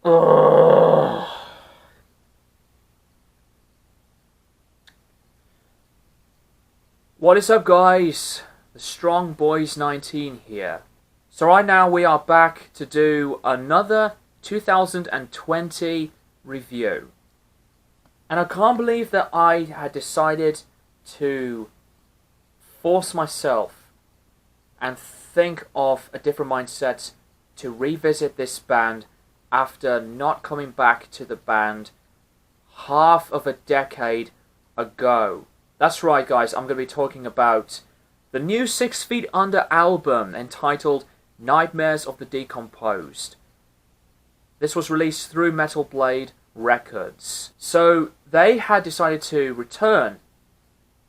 Ugh. What is up, guys? The Strong Boys 19 here. So right now we are back to do another 2020 review. And I can't believe that I had decided to force myself and think of a different mindset to revisit this band after not coming back to the band half of a decade ago. That's right, guys, I'm going to be talking about the new 6 Feet Under album entitled Nightmares of the Decomposed. This was released through Metal Blade Records. So they had decided to return,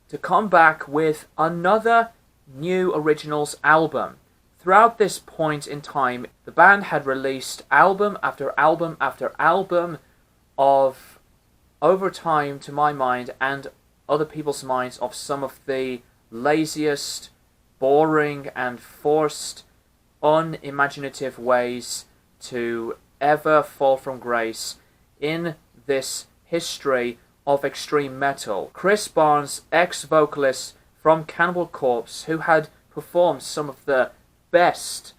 to come back with another new originals album. Throughout this point in time, the band had released album after album after album of, over time, to my mind, and other people's minds, of some of the laziest, boring, and forced, unimaginative ways to ever fall from grace in this history of extreme metal. Chris Barnes, ex-vocalist from Cannibal Corpse, who had performed some of the best,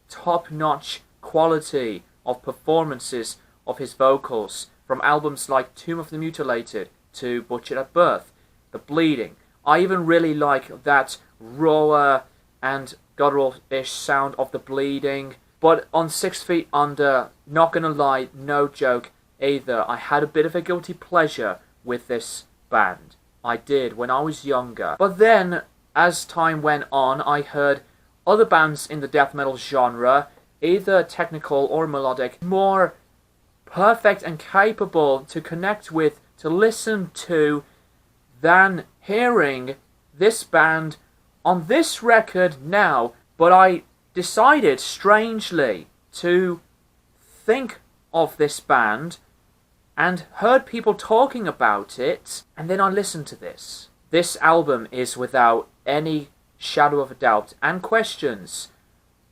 top-notch quality of performances of his vocals from albums like Tomb of the Mutilated to Butchered at Birth, The Bleeding. I even really like that rawer and guttural-ish sound of The Bleeding. But on 6 Feet Under, not gonna lie, no joke either, I had a bit of a guilty pleasure with this band. I did when I was younger. But then, as time went on, I heard other bands in the death metal genre, either technical or melodic, more perfect and capable to connect with, to listen to, than hearing this band on this record now. But I decided, strangely, to think of this band and heard people talking about it, and then I listened to this. This album is, without any shadow of a doubt and questions,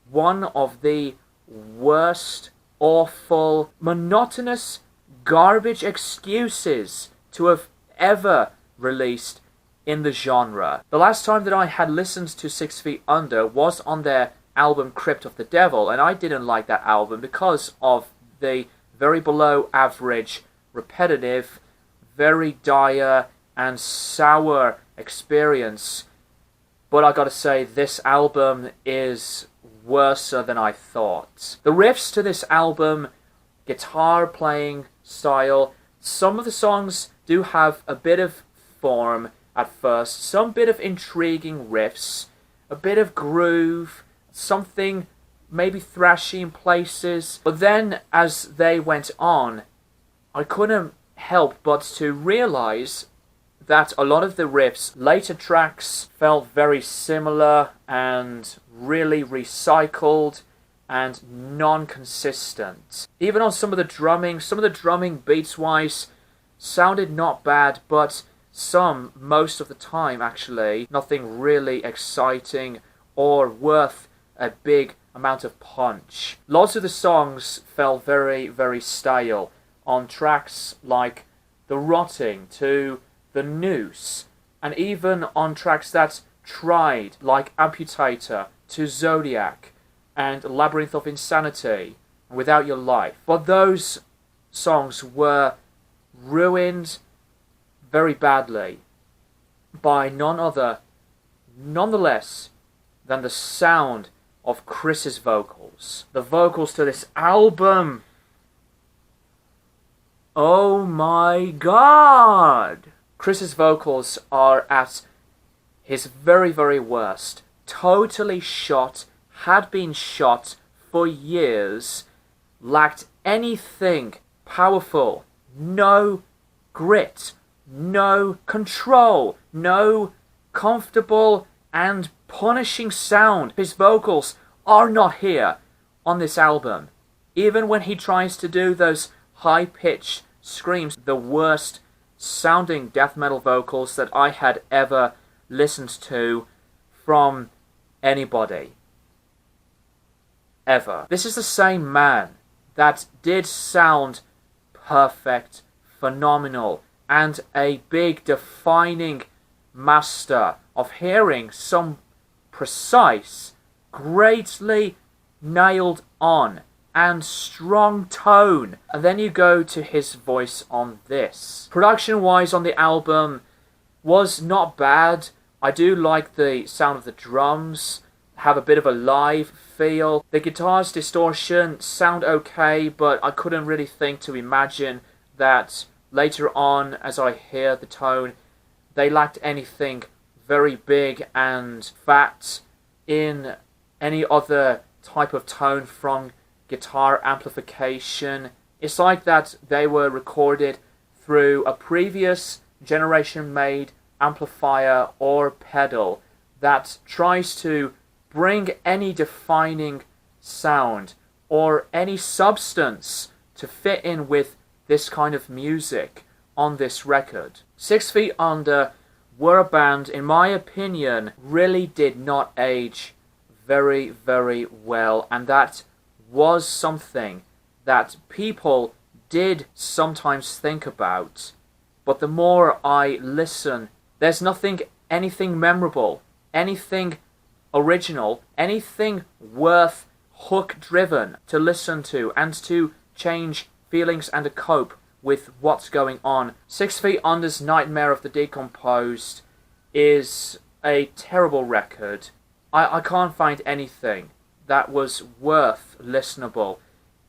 one of the worst, awful, monotonous, garbage excuses to have ever released in the genre. The last time that I had listened to 6 Feet Under was on their album Crypt of the Devil, and I didn't like that album because of the very below average, repetitive, very dire and sour experience. But I gotta say, this album is worse than I thought. The riffs to this album, guitar playing style, some of the songs do have a bit of form at first, some bit of intriguing riffs, a bit of groove, something maybe thrashy in places. But then, as they went on, I couldn't help but to realize that a lot of the riffs, later tracks, felt very similar and really recycled and non-consistent. Even on some of the drumming beats-wise sounded not bad, but most of the time actually, nothing really exciting or worth a big amount of punch. Lots of the songs felt very, very stale. On tracks like The Rotting to The Noose, and even on tracks that tried, like Amputator to Zodiac and Labyrinth of Insanity and Without Your Life. But those songs were ruined very badly by none other, nonetheless, than the sound of Chris's vocals. The vocals to this album, oh my god! Chris's vocals are at his very, very worst. Totally shot, had been shot for years, lacked anything powerful, no grit, no control, no comfortable and punishing sound. His vocals are not here on this album. Even when he tries to do those high-pitched screams, the worst sounding death metal vocals that I had ever listened to from anybody. Ever. This is the same man that did sound perfect, phenomenal, and a big defining master of hearing some precise, greatly nailed on and strong tone. And then you go to his voice on this. Production wise on the album was not bad. I do like the sound of the drums, have a bit of a live feel. The guitar's distortion sound okay, but I couldn't really think to imagine that later on, as I hear the tone, they lacked anything very big and fat in any other type of tone from guitar amplification. It's like that they were recorded through a previous generation made amplifier or pedal that tries to bring any defining sound or any substance to fit in with this kind of music on this record. 6 Feet Under were a band, in my opinion, really did not age very, very well, and that was something that people did sometimes think about. But the more I listen, there's anything memorable, anything original, anything worth hook-driven to listen to and to change feelings and to cope with what's going on. 6 Feet Under's Nightmare of the Decomposed is a terrible record. I can't find anything that was worth listenable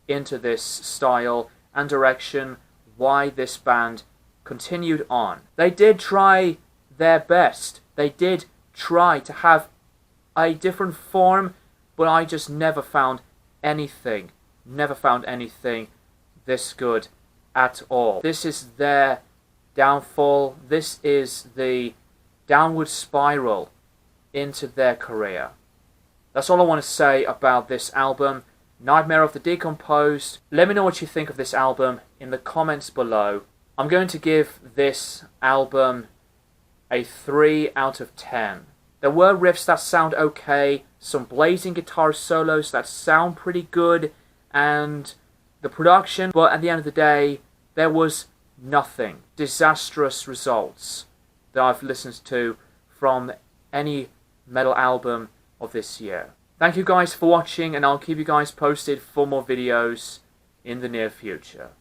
into this style and direction why this band continued on. They did try their best. They did try to have a different form, but I just never found anything this good at all. This is their downfall. This is the downward spiral into their career. That's all I want to say about this album, Nightmare of the Decomposed. Let me know what you think of this album in the comments below. I'm going to give this album a 3 out of 10. There were riffs that sound okay, some blazing guitar solos that sound pretty good, and the production, but at the end of the day, there was nothing. Disastrous results that I've listened to from any metal album of this year. Thank you guys for watching, and I'll keep you guys posted for more videos in the near future.